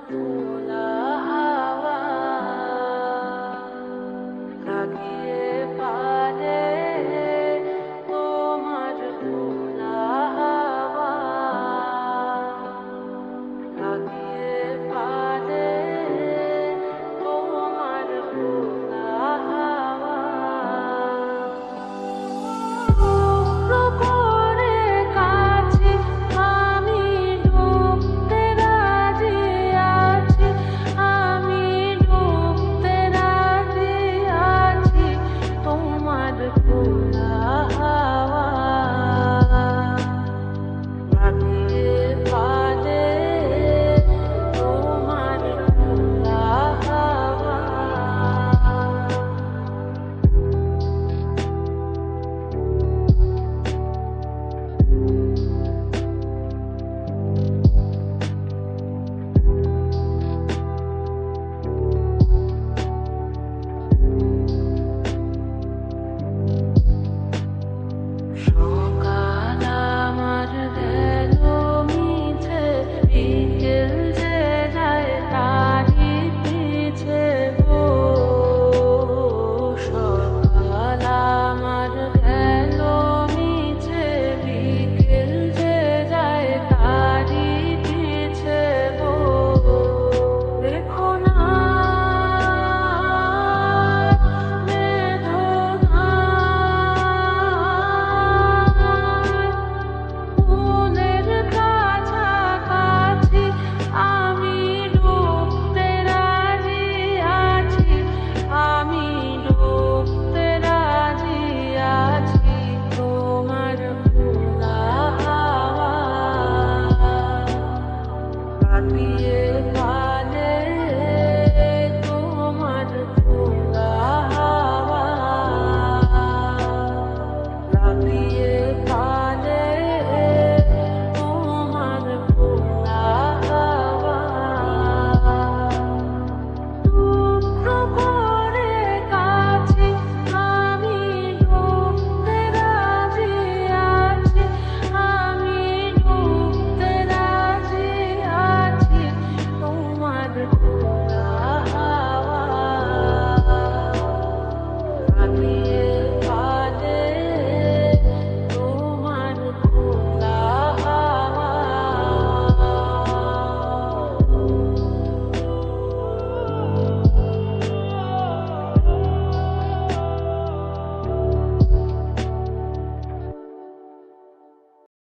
খোলা হাওয়া লাগিয়ে পারে তোমার খোলা হাওয়া লাগিয়ে পারে তোমার খোলা হাওয়া টুকরো করে কাছে আমি ডুবতে রাজি আছি, আমি ডুবতে রাজি আছি তোমার খোলা হাওয়া লাগিয়ে পারে তোমার খোলা হাওয়া। সকাল আমার গেল মিছে, বিকেল যে যায় তারই পিছে গো। সকাল আমার গেল মিছে, বিকেল যে যায় তারই পিছে গো। দেখো না ফুলের কাছাকাছি আমি ডুবতে রাজি আছি, আমি ডুবতে রাজি আছি তোমার খোলা হাওয়া লাগিয়ে